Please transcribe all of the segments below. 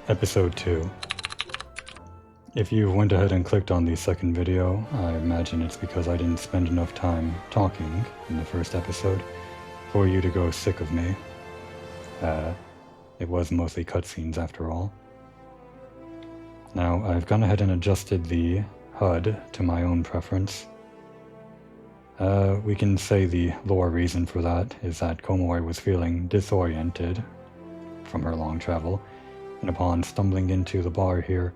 Episode 2. If you went ahead and clicked on the second video, I imagine it's because I didn't spend enough time talking in the first episode for you to go sick of me. It was mostly cutscenes after all. Now, I've gone ahead and adjusted the HUD to my own preference. We can say the lore reason for that is that Komori was feeling disoriented from her long travel, and upon stumbling into the bar here,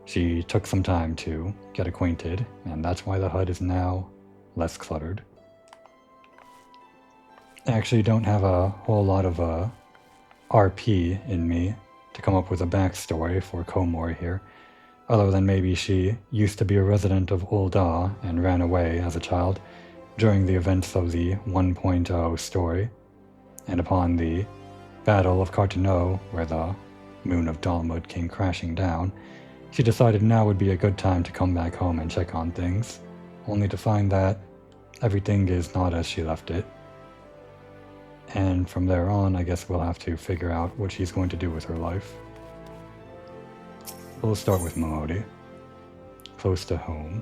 she took some time to get acquainted, and that's why the HUD is now less cluttered. I actually don't have a whole lot of RP in me to come up with a backstory for Komori here, other than maybe she used to be a resident of Ul'dah and ran away as a child during the events of the 1.0 story, and upon the Battle of Carteneau, where the moon of Dalmud came crashing down, she decided now would be a good time to come back home and check on things, only to find that everything is not as she left it. And from there on, I guess we'll have to figure out what she's going to do with her life. We'll start with Momodi, close to home.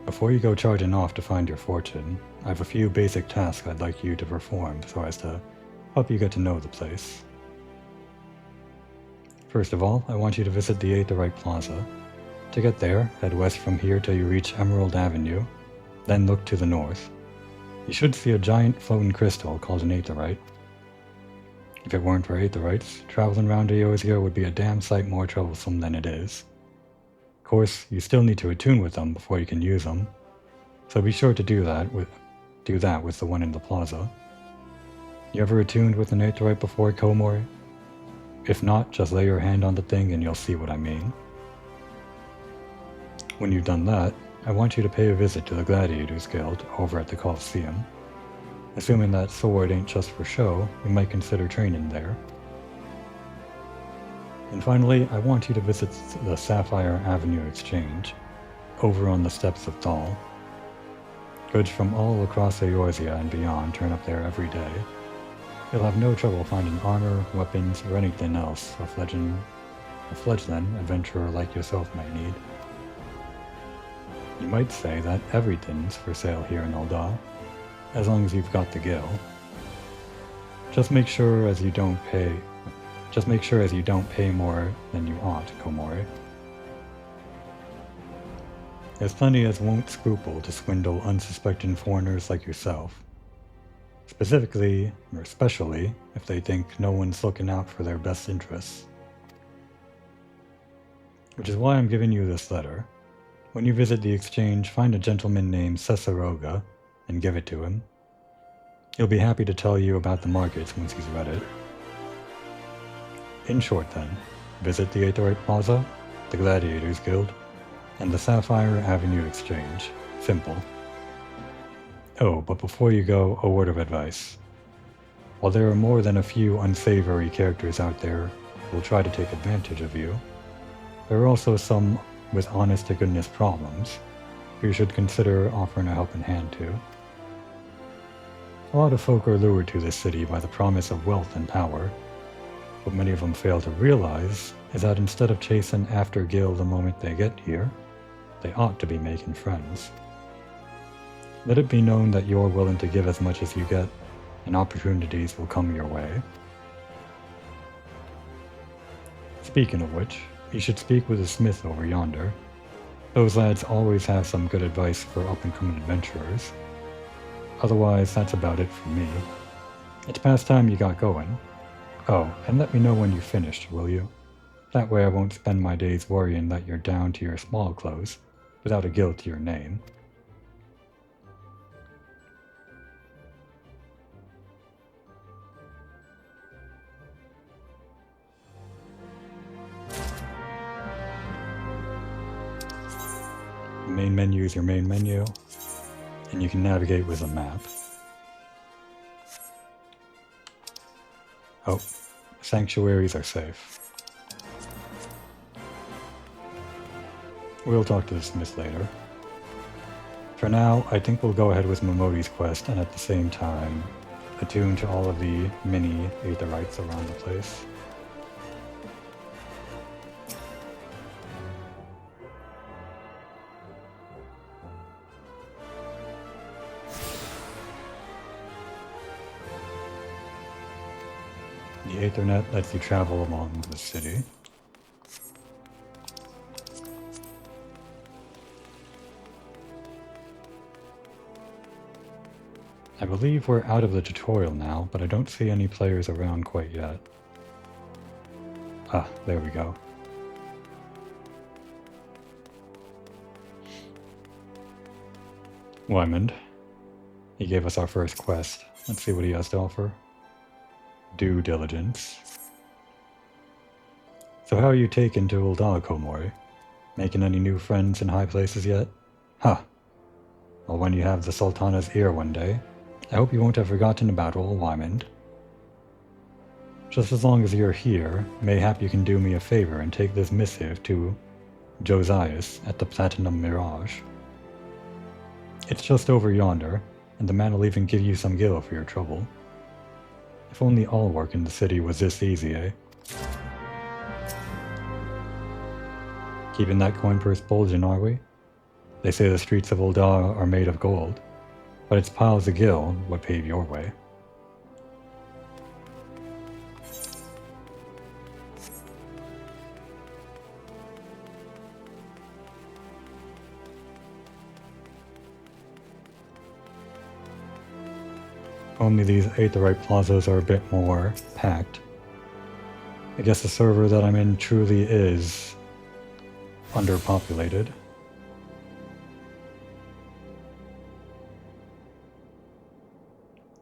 Before you go charging off to find your fortune, I have a few basic tasks I'd like you to perform so as to help you get to know the place. First of all, I want you to visit the Aetherite Plaza. To get there, head west from here till you reach Emerald Avenue, then look to the north. You should see a giant floating crystal called an Aetherite. If it weren't for Aetherites, traveling around Eorzea would be a damn sight more troublesome than it is. Of course, you still need to attune with them before you can use them, so be sure to do that with the one in the plaza. You ever attuned with an Aetherite before, Komori? If not, just lay your hand on the thing and you'll see what I mean. When you've done that, I want you to pay a visit to the Gladiators Guild over at the Coliseum. Assuming that sword ain't just for show, you might consider training there. And finally, I want you to visit the Sapphire Avenue Exchange, over on the steps of Thal. Goods from all across Eorzea and beyond turn up there every day. You'll have no trouble finding armor, weapons, or anything else a fledgling adventurer like yourself might need. You might say that everything's for sale here in Ul'dah, as long as you've got the gil. Just make sure as you don't pay more than you ought, Komori. There's plenty as won't scruple to swindle unsuspecting foreigners like yourself. Especially if they think no one's looking out for their best interests. Which is why I'm giving you this letter. When you visit the exchange, find a gentleman named Cesaroga and give it to him. He'll be happy to tell you about the markets once he's read it. In short then, visit the Aetherite Plaza, the Gladiators Guild, and the Sapphire Avenue Exchange. Simple. Oh, but before you go, a word of advice. While there are more than a few unsavory characters out there who will try to take advantage of you, there are also some with honest-to-goodness problems who you should consider offering a helping hand to. A lot of folk are lured to this city by the promise of wealth and power. What many of them fail to realize is that instead of chasing after Gil the moment they get here, they ought to be making friends. Let it be known that you're willing to give as much as you get, and opportunities will come your way. Speaking of which, you should speak with the smith over yonder. Those lads always have some good advice for up-and-coming adventurers. Otherwise, that's about it for me. It's past time you got going. Oh, and let me know when you've finished, will you? That way I won't spend my days worrying that you're down to your small clothes, without a guild to your name. The main menu is your main menu, and you can navigate with a map. Oh, sanctuaries are safe. We'll talk to the smith later. For now, I think we'll go ahead with Momodi's quest, and at the same time, attuned to all of the mini aetherites around the place. The Aethernet lets you travel along the city. I believe we're out of the tutorial now, but I don't see any players around quite yet. Ah, there we go. Wymond. He gave us our first quest. Let's see what he has to offer. Due diligence. So how are you taken to Ul'dah, Komori? Making any new friends in high places yet? Huh. Well, when you have the Sultana's ear one day, I hope you won't have forgotten about old Wymond. Just as long as you're here, mayhap you can do me a favor and take this missive to Josias at the Platinum Mirage. It's just over yonder, and the man will even give you some gil for your trouble. If only all work in the city was this easy, eh? Keeping that coin purse bulging, are we? They say the streets of Ul'dah are made of gold, but it's piles of gil what pave your way. Only these aetherite plazas are a bit more packed. I guess the server that I'm in truly is underpopulated.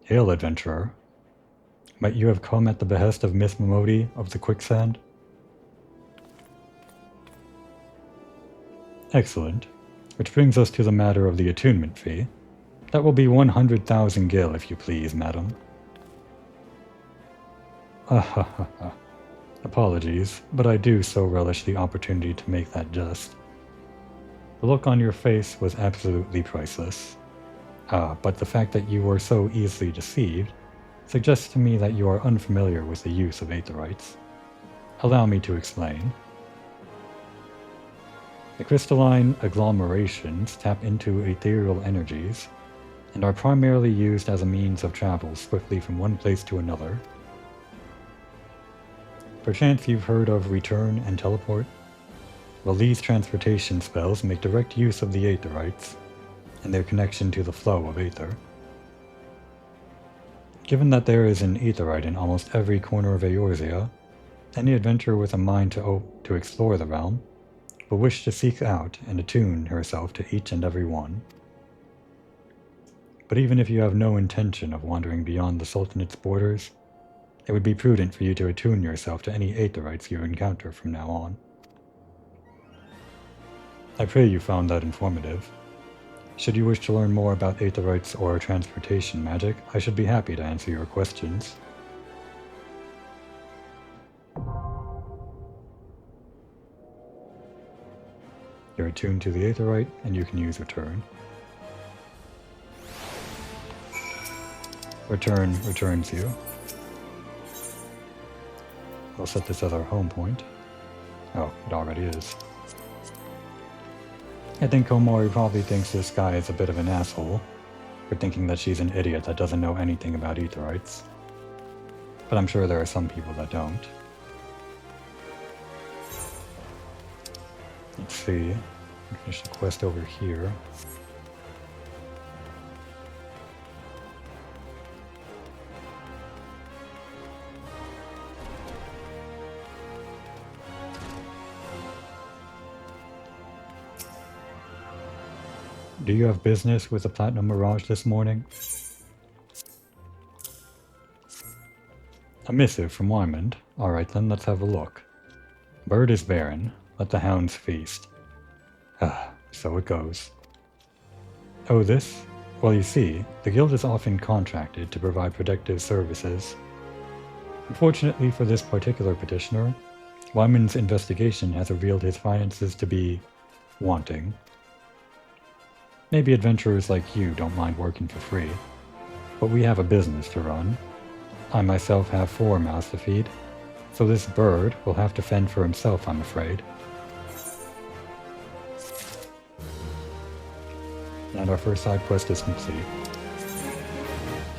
Hail, adventurer. Might you have come at the behest of Miss Momodi of the Quicksand? Excellent. Which brings us to the matter of the attunement fee. That will be 100,000 gil, if you please, madam. Apologies, but I do so relish the opportunity to make that jest. The look on your face was absolutely priceless. But the fact that you were so easily deceived suggests to me that you are unfamiliar with the use of aetherites. Allow me to explain. The crystalline agglomerations tap into ethereal energies and are primarily used as a means of travel swiftly from one place to another. Perchance you've heard of return and teleport? Well, these transportation spells make direct use of the aetherites and their connection to the flow of aether. Given that there is an aetherite in almost every corner of Eorzea, any adventurer with a mind to explore the realm will wish to seek out and attune herself to each and every one. But even if you have no intention of wandering beyond the Sultanate's borders, it would be prudent for you to attune yourself to any aetherites you encounter from now on. I pray you found that informative. Should you wish to learn more about aetherites or transportation magic, I should be happy to answer your questions. You're attuned to the aetherite, and you can use return. Return returns you. We'll set this as our home point. Oh, it already is. I think Komori probably thinks this guy is a bit of an asshole for thinking that she's an idiot that doesn't know anything about aetherites. But I'm sure there are some people that don't. Let's see. Finish the quest over here. Do you have business with the Platinum Mirage this morning? A missive from Wymond. Alright then, let's have a look. Bird is barren. Let the hounds feast. So it goes. Oh, this? Well, you see, the guild is often contracted to provide protective services. Unfortunately for this particular petitioner, Wymond's investigation has revealed his finances to be wanting. Maybe adventurers like you don't mind working for free. But we have a business to run. I myself have 4 mouths to feed, so this bird will have to fend for himself, I'm afraid. And our first side quest is complete.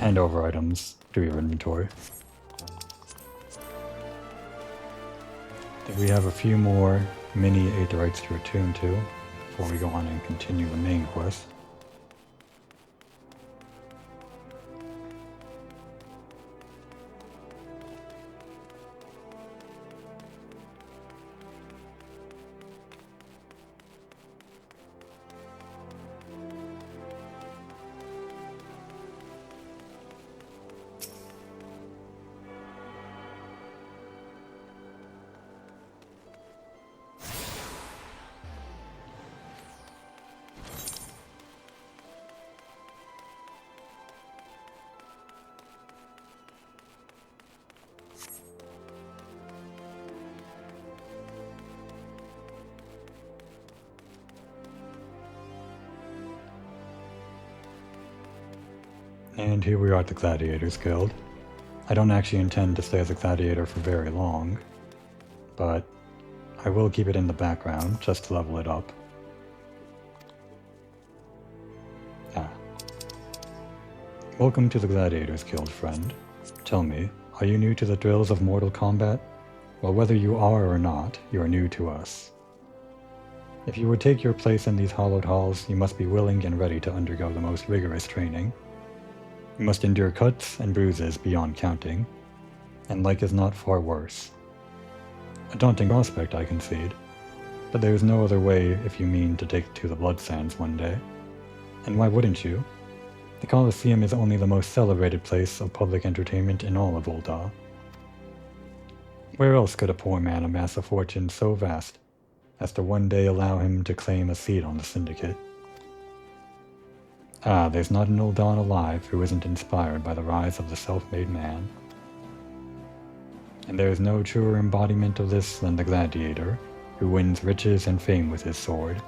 Hand over items to your inventory. We have a few more mini aetherytes to attune to before we go on and continue the main quest. And here we are at the Gladiators Guild. I don't actually intend to stay as a gladiator for very long, but I will keep it in the background just to level it up. Welcome to the Gladiators Guild, friend. Tell me, are you new to the drills of mortal combat? Well, whether you are or not, you are new to us. If you would take your place in these hallowed halls, you must be willing and ready to undergo the most rigorous training. You must endure cuts and bruises beyond counting, and like is not far worse. A daunting prospect, I concede, but there is no other way if you mean to take to the blood sands one day. And why wouldn't you? The Colosseum is only the most celebrated place of public entertainment in all of Ul'dah. Where else could a poor man amass a fortune so vast as to one day allow him to claim a seat on the Syndicate? There's not an Ul'dah alive who isn't inspired by the rise of the self-made man. And there is no truer embodiment of this than the gladiator, who wins riches and fame with his sword.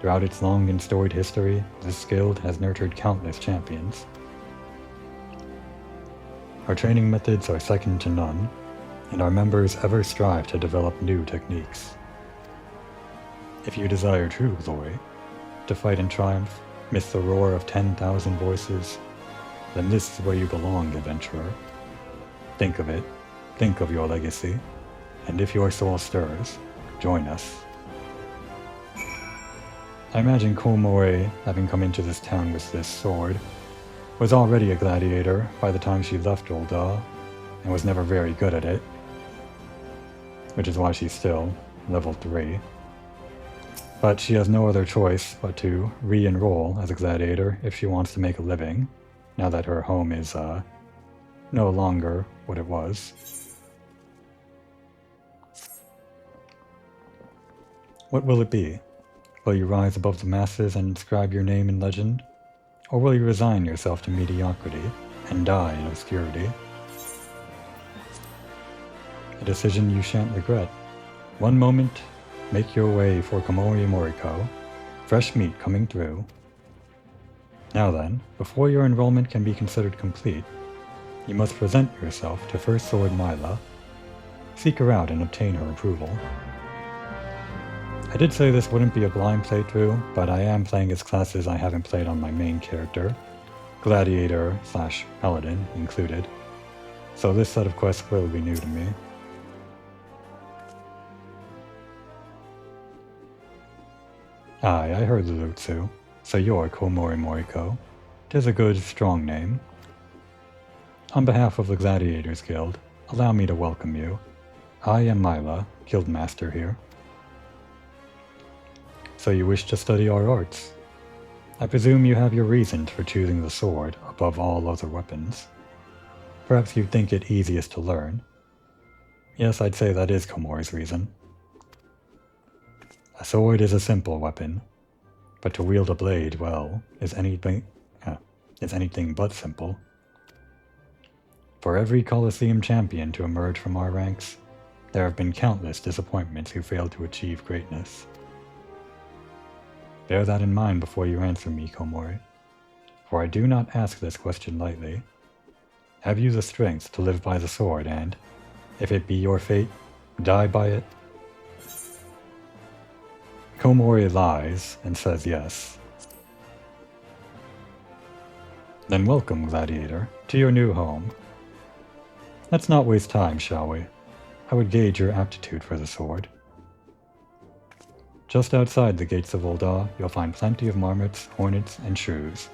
Throughout its long and storied history, this guild has nurtured countless champions. Our training methods are second to none, and our members ever strive to develop new techniques. If you desire true glory, to fight in triumph, midst the roar of 10,000 voices, then this is where you belong, adventurer. Think of it, think of your legacy, and if your soul stirs, join us. I imagine Komori, having come into this town with this sword, was already a gladiator by the time she left Ul'dah, and was never very good at it, which is why she's still level 3. But she has no other choice but to re-enroll as a gladiator if she wants to make a living, now that her home is no longer what it was. What will it be? Will you rise above the masses and inscribe your name in legend? Or will you resign yourself to mediocrity and die in obscurity? A decision you shan't regret. One moment, make your way for Komori Moriko, fresh meat coming through. Now then, before your enrollment can be considered complete, you must present yourself to First Sword Mila, seek her out and obtain her approval. I did say this wouldn't be a blind playthrough, but I am playing as classes I haven't played on my main character, Gladiator / Paladin included, so this set of quests will be new to me. Aye, I heard Lulutsu, so you're Komori Moriko. 'Tis a good, strong name. On behalf of the Gladiators Guild, allow me to welcome you. I am Mila, Guildmaster here. So you wish to study our arts? I presume you have your reasons for choosing the sword above all other weapons. Perhaps you think it easiest to learn. Yes, I'd say that is Komori's reason. A sword is a simple weapon, but to wield a blade well is anything but simple. For every Colosseum champion to emerge from our ranks, there have been countless disappointments who failed to achieve greatness. Bear that in mind before you answer me, Komori. for I do not ask this question lightly. Have you the strength to live by the sword and, if it be your fate, die by it? Komori lies and says yes. Then welcome, gladiator, to your new home. Let's not waste time, shall we? I would gauge your aptitude for the sword. Just outside the gates of Ul'dah, you'll find plenty of marmots, hornets, and shrews.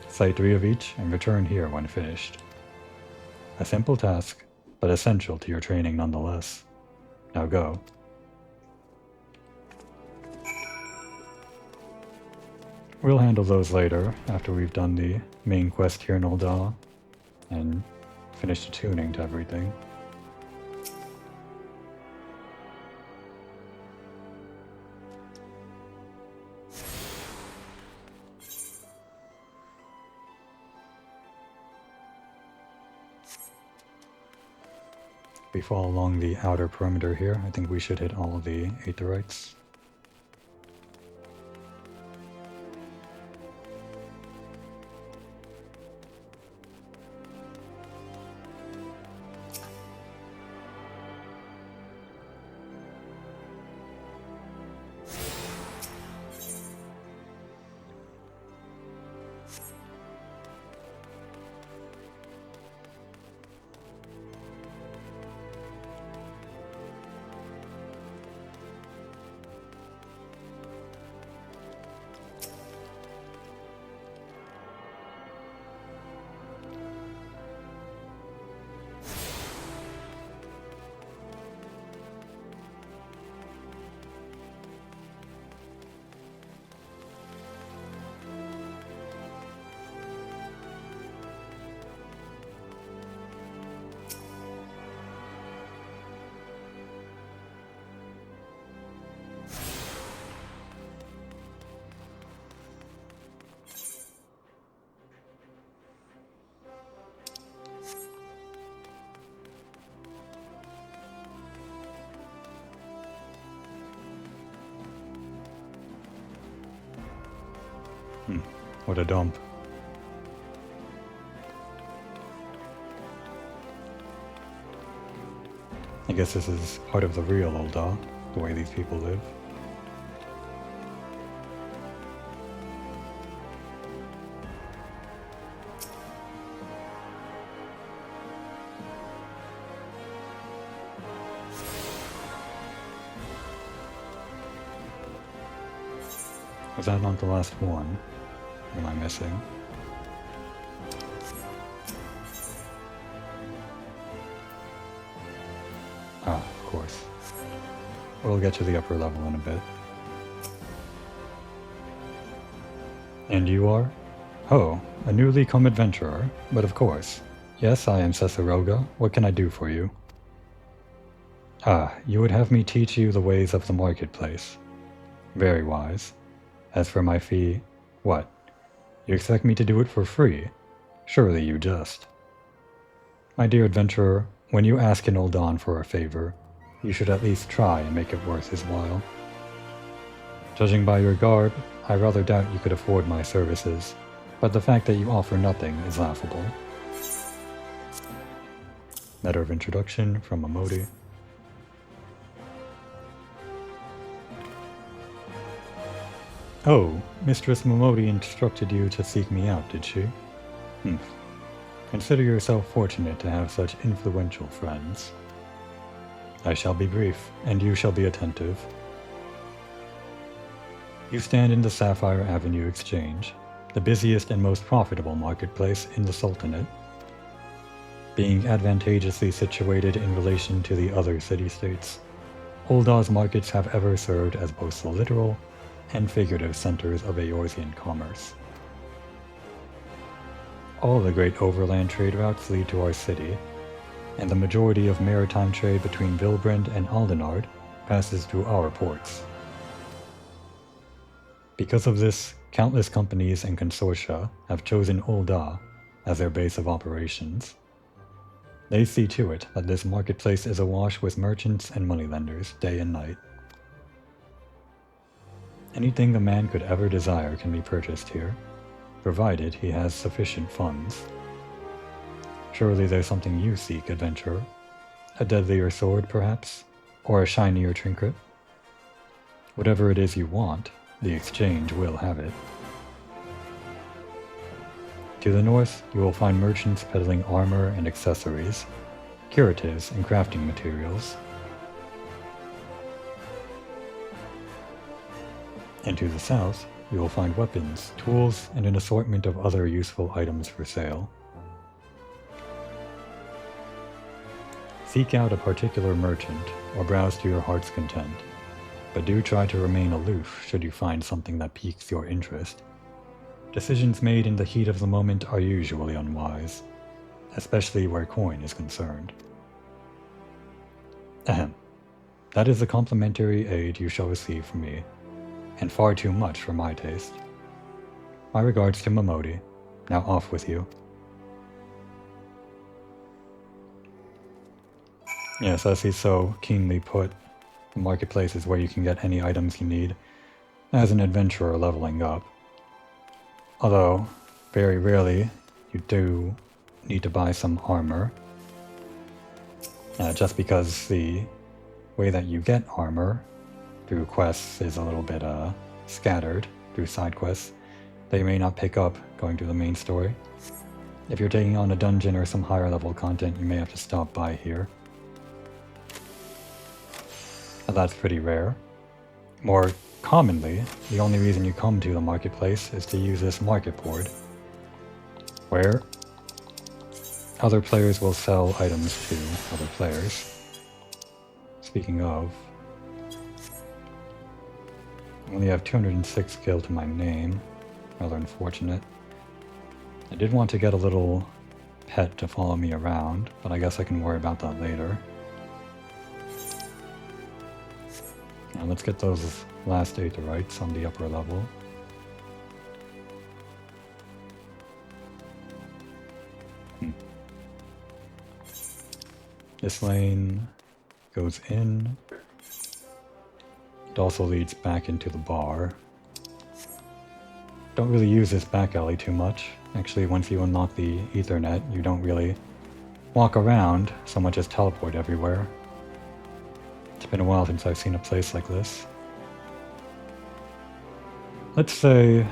Slay 3 of each and return here when finished. A simple task, but essential to your training nonetheless. Now go. We'll handle those later, after we've done the main quest here in Ul'dah, and finished the tuning to everything. If we follow along the outer perimeter here, I think we should hit all of the aetherites. What a dump. I guess this is part of the real Ul'dah, the way these people live. Was that not the last one? What am I missing? Ah, of course. We'll get to the upper level in a bit. And you are? Oh, a newly come adventurer, but of course. Yes, I am Cesaroga. What can I do for you? Ah, you would have me teach you the ways of the marketplace. Very wise. As for my fee, what? You expect me to do it for free? Surely you jest. My dear adventurer, when you ask an Ul'dah for a favor, you should at least try and make it worth his while. Judging by your garb, I rather doubt you could afford my services, but the fact that you offer nothing is laughable. Letter of introduction from Momodi. Oh, Mistress Momodi instructed you to seek me out, did she? Consider yourself fortunate to have such influential friends. I shall be brief, and you shall be attentive. You stand in the Sapphire Avenue Exchange, the busiest and most profitable marketplace in the Sultanate. Being advantageously situated in relation to the other city-states, Ul'dah's markets have ever served as both the literal and figurative centers of Eorzean commerce. All the great overland trade routes lead to our city, and the majority of maritime trade between Vilbrand and Aldenard passes through our ports. Because of this, countless companies and consortia have chosen Ul'dah as their base of operations. They see to it that this marketplace is awash with merchants and moneylenders day and night. Anything a man could ever desire can be purchased here, provided he has sufficient funds. Surely there's something you seek, adventurer. A deadlier sword, perhaps? Or a shinier trinket? Whatever it is you want, the exchange will have it. To the north, you will find merchants peddling armor and accessories, curatives and crafting materials. And to the south, you will find weapons, tools, and an assortment of other useful items for sale. Seek out a particular merchant, or browse to your heart's content, but do try to remain aloof should you find something that piques your interest. Decisions made in the heat of the moment are usually unwise, especially where coin is concerned. Ahem. That is the complimentary aid you shall receive from me, and far too much for my taste. My regards to Momodi. Now off with you. Yes, as he so keenly put, the marketplace is where you can get any items you need as an adventurer leveling up. Although, very rarely, you do need to buy some armor. Just because the way that you get armor through quests is a little bit scattered through side quests that you may not pick up going through the main story. If you're taking on a dungeon or some higher level content, you may have to stop by here. That's pretty rare. More commonly, the only reason you come to the marketplace is to use this market board, where other players will sell items to other players. Speaking of, I only have 206 skill to my name. Rather unfortunate. I did want to get a little pet to follow me around, but I guess I can worry about that later. Now let's get those last aetherites on the upper level. This lane goes in. It also leads back into the bar. Don't really use this back alley too much. Actually, once you unlock the Ethernet, you don't really walk around so much as teleport everywhere. It's been a while since I've seen a place like this. Let's say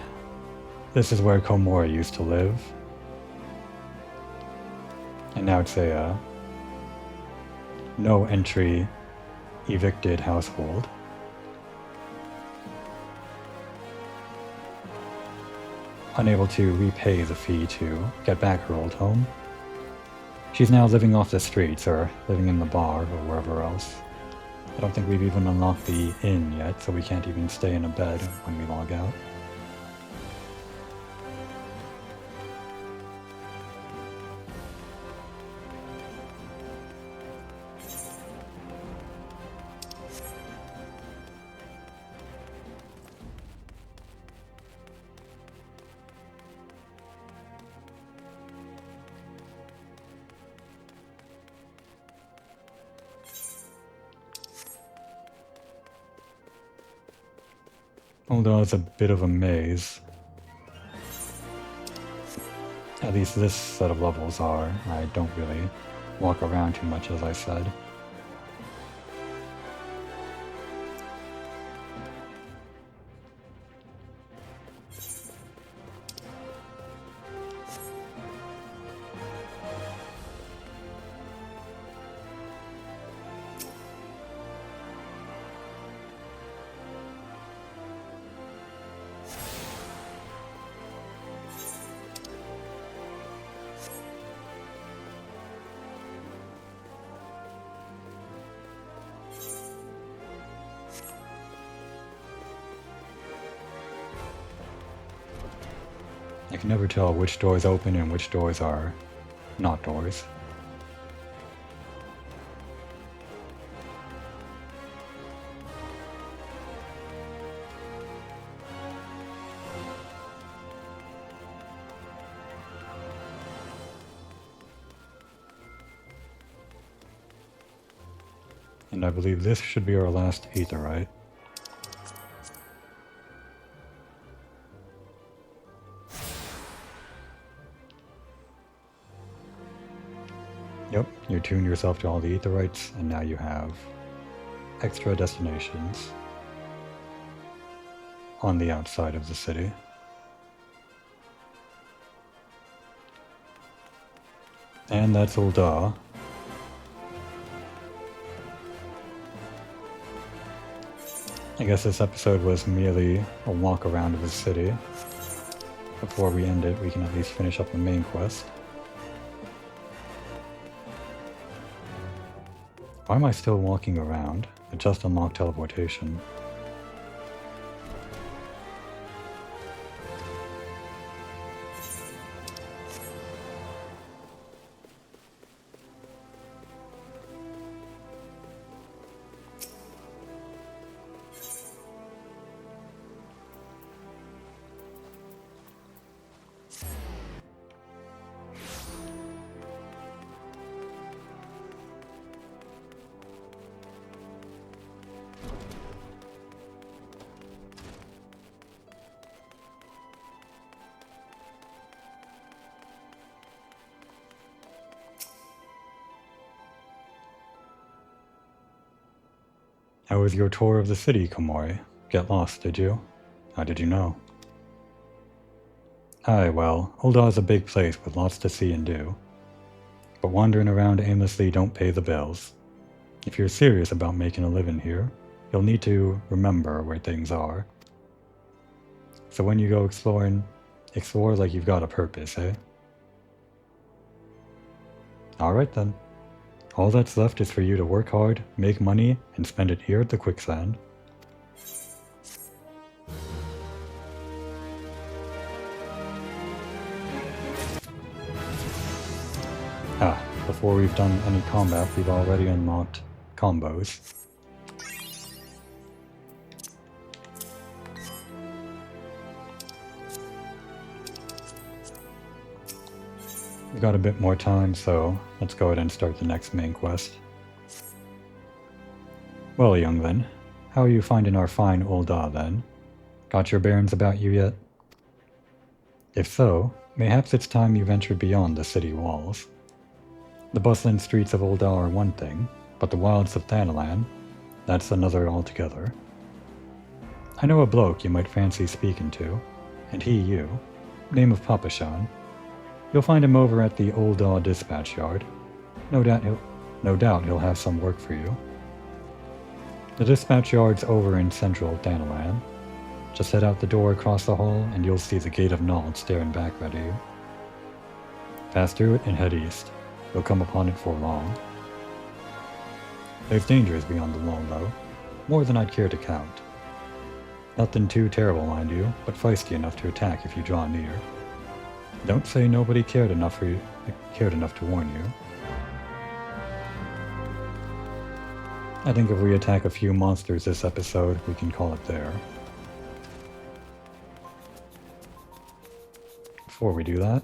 this is where Komori used to live. And now it's a no entry evicted household. Unable to repay the fee to get back her old home. She's now living off the streets or living in the bar or wherever else. I don't think we've even unlocked the inn yet, so we can't even stay in a bed when we log out. Although it's a bit of a maze. At least this set of levels are. I don't really walk around too much, as I said. I can never tell which doors open and which doors are not doors. And I believe this should be our last aetherite. Yep, you tune yourself to all the Aetherites, and now you have extra destinations on the outside of the city. And that's Ul'dah. I guess this episode was merely a walk around of the city. Before we end it, we can at least finish up the main quest. Why am I still walking around? I just unlocked teleportation. How was your tour of the city, Komori? Get lost, did you? How did you know? Aye, well, Ul'dah is a big place with lots to see and do. But wandering around aimlessly don't pay the bills. If you're serious about making a living here, you'll need to remember where things are. So when you go exploring, explore like you've got a purpose, eh? Alright then. All that's left is for you to work hard, make money, and spend it here at the quicksand. Before we've done any combat, we've already unlocked combos. We've got a bit more time, so let's go ahead and start the next main quest. Well, youngling, how are you finding our fine Ul'dah then? Got your bearings about you yet? If so, mayhaps it's time you ventured beyond the city walls. The bustling streets of Ul'dah are one thing, but the wilds of Thanalan, that's another altogether. I know a bloke you might fancy speaking to, and he you, name of Papashan. You'll find him over at the Ul'dah dispatch yard. No doubt he'll have some work for you. The dispatch yard's over in central Thanalan. Just head out the door across the hall and you'll see the Gate of Nod staring back at you. Pass through it and head east. You'll come upon it for long. There's dangers beyond the wall though, more than I'd care to count. Nothing too terrible, mind you, but feisty enough to attack if you draw near. Don't say nobody cared enough to warn you. I think if we attack a few monsters this episode, we can call it there. Before we do that,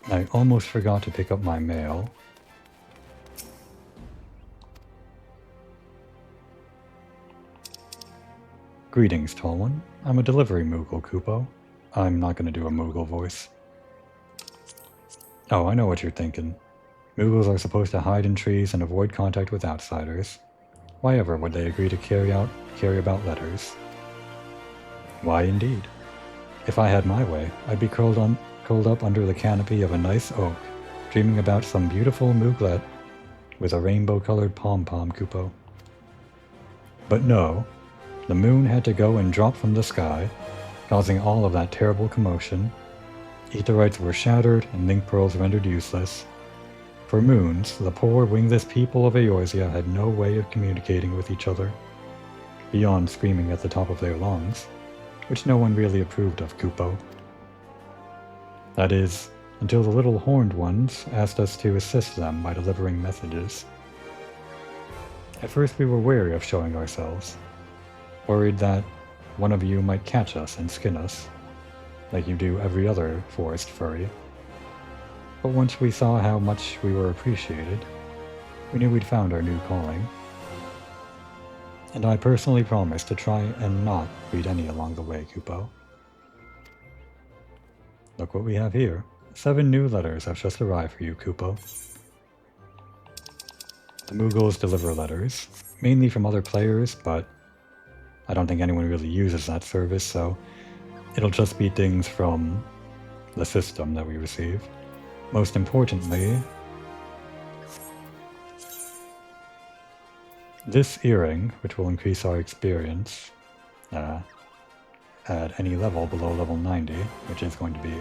I almost forgot to pick up my mail. Greetings, tall one. I'm a delivery Moogle, Kupo. I'm not going to do a Moogle voice. Oh, I know what you're thinking. Moogles are supposed to hide in trees and avoid contact with outsiders. Why ever would they agree to carry about letters? Why indeed. If I had my way, I'd be curled up under the canopy of a nice oak, dreaming about some beautiful Mooglet with a rainbow-colored pom-pom, Kupo. But no, the moon had to go and drop from the sky, causing all of that terrible commotion. Aetherites were shattered and link pearls rendered useless. For moons, the poor wingless people of Eorzea had no way of communicating with each other, beyond screaming at the top of their lungs, which no one really approved of, Kupo. That is, until the little horned ones asked us to assist them by delivering messages. At first we were wary of showing ourselves, worried that one of you might catch us and skin us, like you do every other forest furry. But once we saw how much we were appreciated, we knew we'd found our new calling. And I personally promised to try and not read any along the way, Kupo. Look what we have here. 7 new letters have just arrived for you, Kupo. The Moogles deliver letters, mainly from other players, but I don't think anyone really uses that service, so it'll just be things from the system that we receive. Most importantly, this earring, which will increase our experience at any level below level 90, which is going to be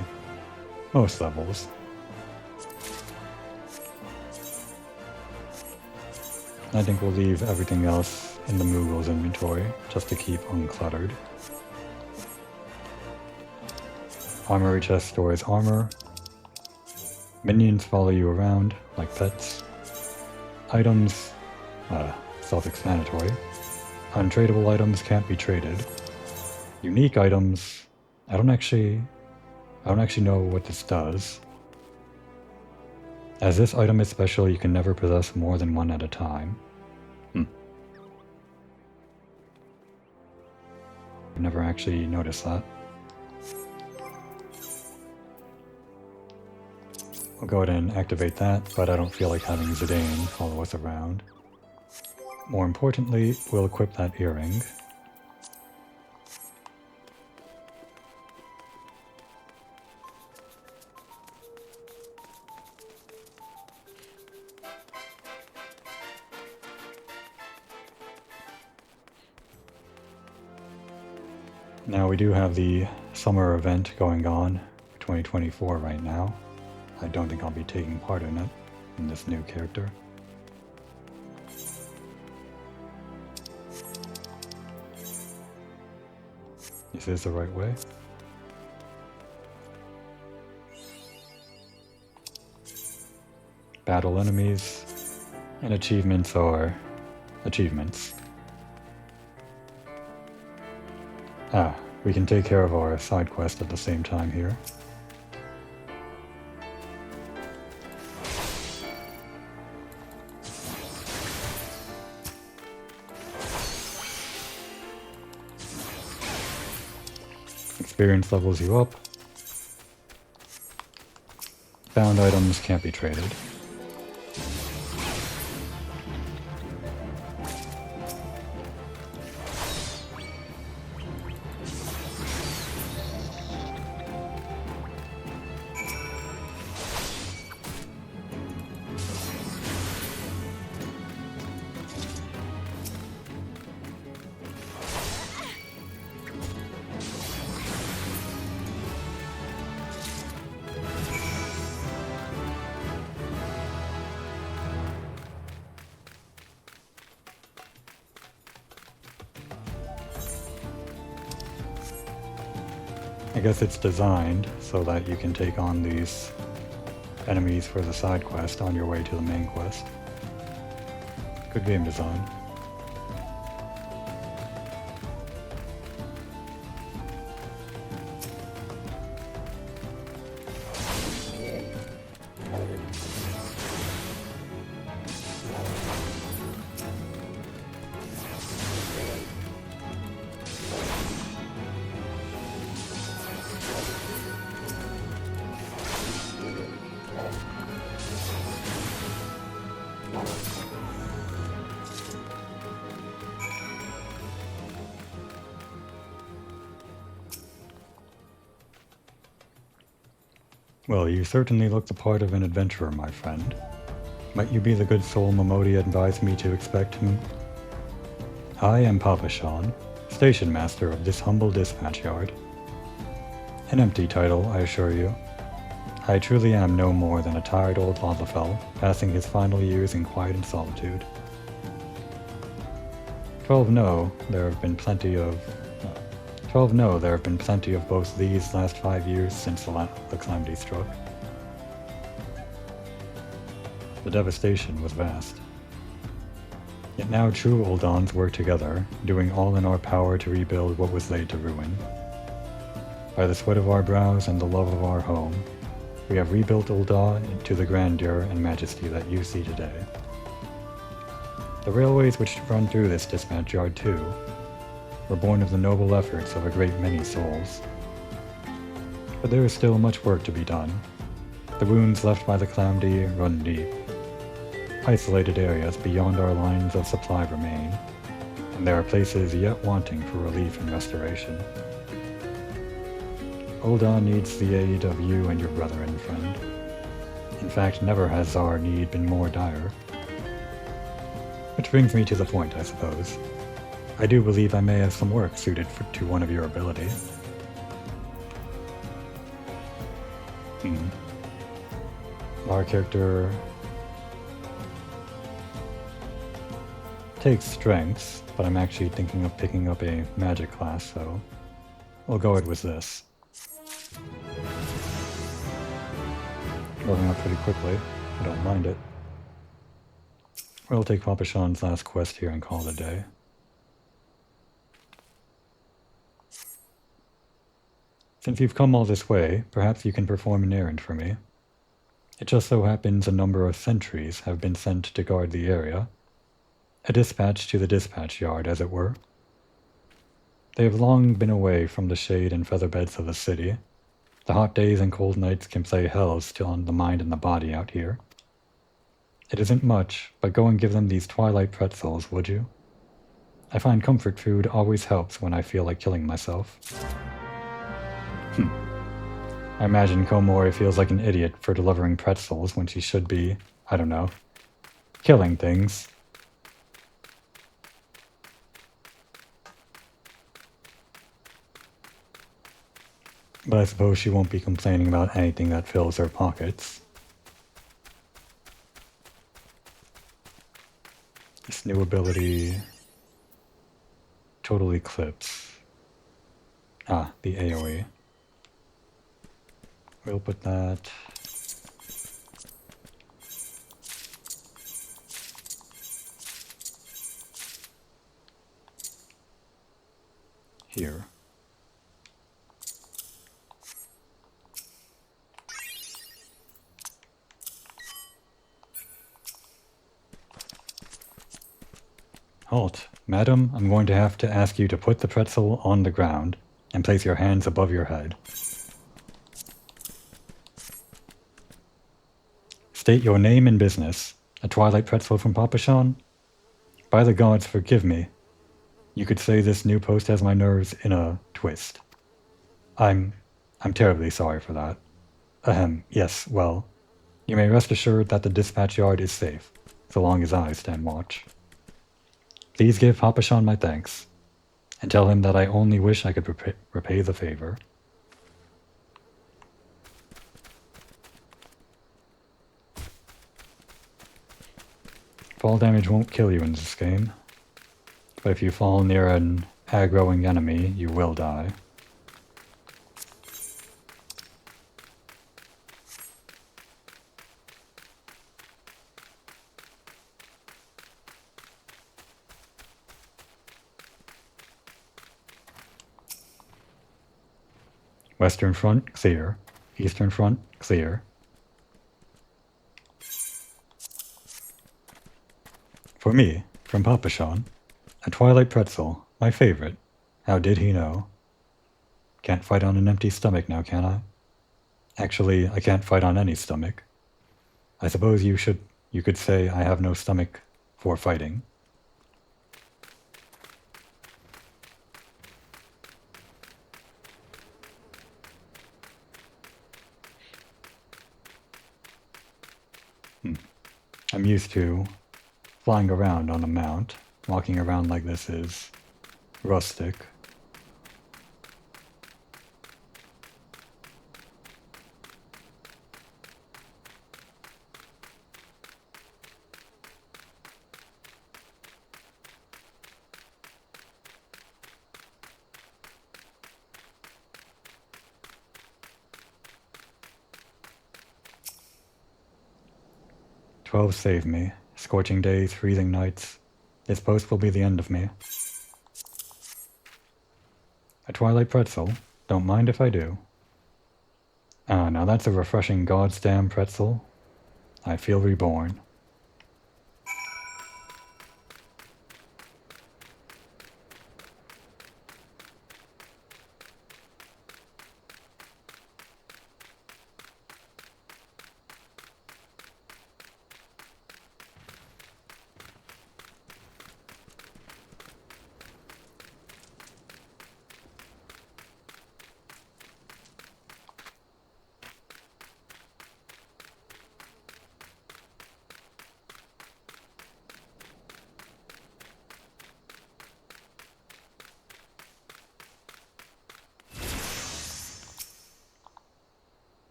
most levels. I think we'll leave everything else in the Moogle's inventory, just to keep uncluttered. Armory chest stores armor. Minions follow you around, like pets. Items, self-explanatory. Untradeable items can't be traded. Unique items, I don't actually know what this does. As this item is special, you can never possess more than one at a time. I've never actually noticed that. We'll go ahead and activate that, but I don't feel like having Zidane follow us around. More importantly, we'll equip that earring. Now we do have the summer event going on for 2024 right now. I don't think I'll be taking part in it, in this new character. Is this the right way? Battle enemies, and achievements are achievements. We can take care of our side quest at the same time here. Experience levels you up. Found items can't be traded. I guess it's designed so that you can take on these enemies for the side quest on your way to the main quest. Good game design. Well, you certainly look the part of an adventurer, my friend. Might you be the good soul Momodi advised me to expect him? I am Papashan, station master of this humble dispatch yard. An empty title, I assure you. I truly am no more than a tired old Lalafell, passing his final years in quiet and solitude. 12 know there have been plenty of both these last 5 years since the calamity struck. The devastation was vast. Yet now true Uldans work together, doing all in our power to rebuild what was laid to ruin. By the sweat of our brows and the love of our home, we have rebuilt Ul'dah to the grandeur and majesty that you see today. The railways which run through this dispatch yard too were born of the noble efforts of a great many souls. But there is still much work to be done. The wounds left by the calamity run deep. Isolated areas beyond our lines of supply remain, and there are places yet wanting for relief and restoration. Ul'dah needs the aid of you and your brother and friend. In fact, never has our need been more dire. Which brings me to the point, I suppose. I do believe I may have some work suited to one of your abilities. Our character takes strengths, but I'm actually thinking of picking up a magic class, so we'll go with this. Going up pretty quickly. I don't mind it. We'll take Papa Sean's last quest here and call it a day. Since you've come all this way, perhaps you can perform an errand for me. It just so happens a number of sentries have been sent to guard the area. A dispatch to the dispatch yard, as it were. They have long been away from the shade and featherbeds of the city. The hot days and cold nights can play hell still on the mind and the body out here. It isn't much, but go and give them these twilight pretzels, would you? I find comfort food always helps when I feel like killing myself. I imagine Komori feels like an idiot for delivering pretzels when she should be, I don't know, killing things. But I suppose she won't be complaining about anything that fills her pockets. This new ability... Total Eclipse. Ah, the AoE. We'll put that... here. Halt. Madam, I'm going to have to ask you to put the pretzel on the ground and place your hands above your head. State your name and business. A twilight pretzel from Papa Sean? By the gods, forgive me. You could say this new post has my nerves in a twist. I'm terribly sorry for that. Yes, well, you may rest assured that the dispatch yard is safe, so long as I stand watch. Please give Papa Sean my thanks, and tell him that I only wish I could repay the favor. Fall damage won't kill you in this game, but if you fall near an aggroing enemy, you will die. Western front, clear. Eastern front, clear. For me, from Papa Sean, a twilight pretzel, my favorite. How did he know? Can't fight on an empty stomach now, can I? Actually, I can't fight on any stomach. I suppose you could say I have no stomach for fighting. I'm used to flying around on a mount. Walking around like this is rustic. "12 save me. Scorching days, freezing nights. This post will be the end of me. A twilight pretzel? Don't mind if I do. Ah, now that's a refreshing goddamn pretzel. I feel reborn."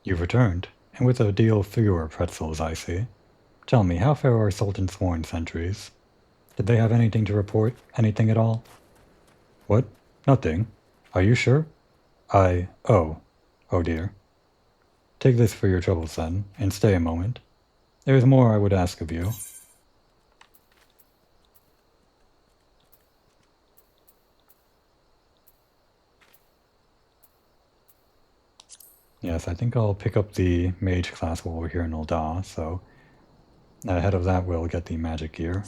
You've returned, and with a deal fewer pretzels, I see. Tell me, how fare our Sultan's sworn sentries? Did they have anything to report? Anything at all? What? Nothing. Are you sure? Oh dear. Take this for your troubles then, and stay a moment. There is more I would ask of you. Yes, I think I'll pick up the mage class while we're here in Ul'dah, so ahead of that we'll get the magic gear.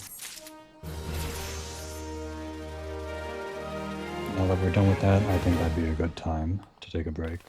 Now that we're done with that, I think that'd be a good time to take a break.